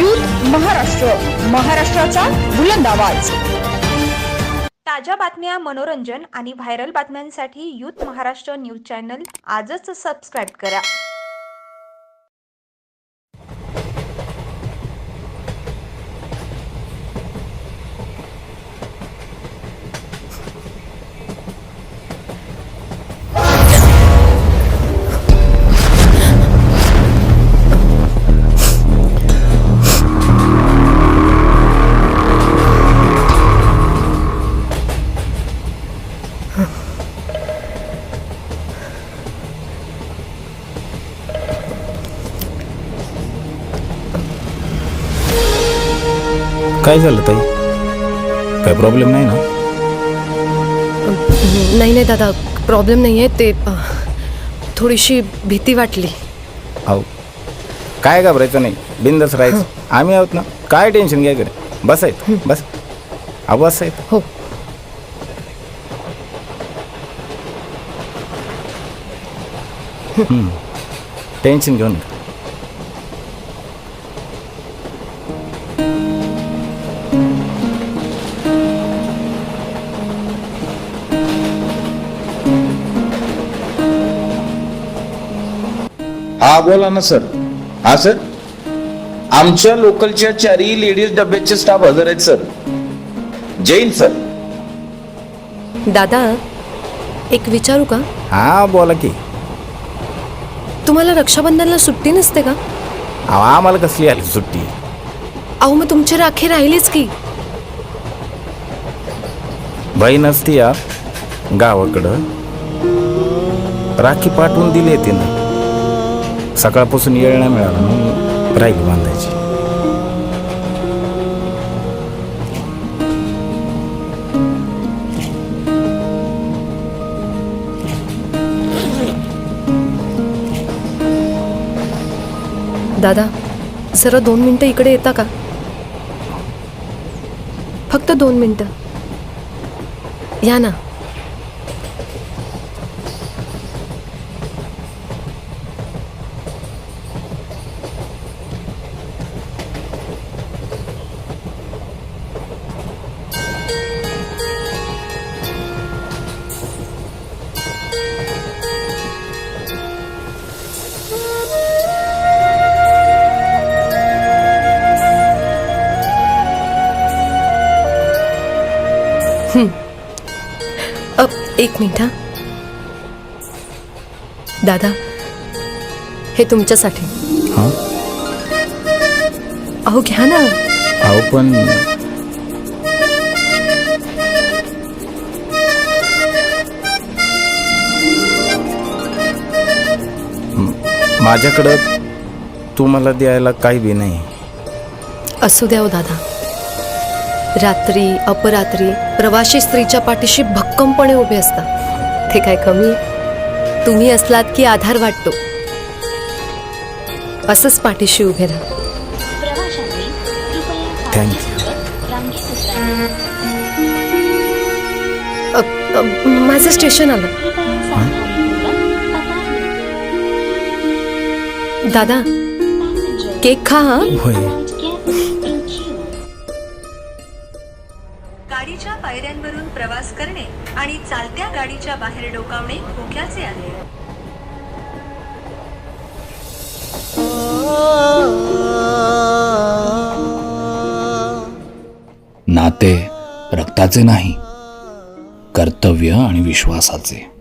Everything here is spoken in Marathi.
यूथ महाराष्ट्र, महाराष्ट्राचा बुलंद आवाज। ताज्या बातम्या, मनोरंजन आणि व्हायरल बातम्यांसाठी यूथ महाराष्ट्र न्यूज चॅनल आजच सबस्क्राईब करा। काय झालं ताई? काय प्रॉब्लेम नाही ना? नाही दादा, प्रॉब्लेम नाही आहे. ते थोडीशी भीती वाटली. अहो काय घाबरायचं नाही, बिंदास राहायचं. आम्ही आहोत ना, काय टेन्शन घ्या करे. बसायचं बस. अहो बसायचं. हो. टेन्शन घेऊन नका. हा बोला ना सर. हा सर, आमच्या लोकलच्या 4 लेडीज डब्याचे स्टाफ हजर आहेत सर. जैन सर. दादा, एक विचारू का? हा बोला की. तुम्हाला रक्षाबंधनला सुट्टी नसते का? अहो आम्हाला कसली आली सुट्टी? अहो मग तुमची राखी राहिलीच की. बहीण असती या गावाकडं, राखी पाठवून दिली येते ना. सकाळपासून येळ नाही मिळाला म्हणून राखी बांधायची. दादा, जरा 2 मिनिटं इकडे येता का? फक्त 2 मिनिटं या ना. एक मिनिट हा. दादा, हे तुमच्यासाठी. हा अहो घ्या ना. अहो पण माझ्याकडं तुम्हाला द्यायला काही बी नाही. असू द्या हो दादा. रात्री अपरात्री प्रवासी स्त्रीच्या पाठीशी भक्कमपणे उभे असतात. ते काय कमी आहे? तुम्ही असलात की आधार वाटतो. असंच पाठीशी उभे राहा. थँक्यू. माझं स्टेशन आलं. दादा, केक खा हा. होय. गाडीच्या पायऱ्यांवरून प्रवास करणे आणि चालत्या गाडीच्या बाहेर डोकावणे धोक्याचे आहे. नाते रक्ताचे नाही, कर्तव्य आणि विश्वासाचे.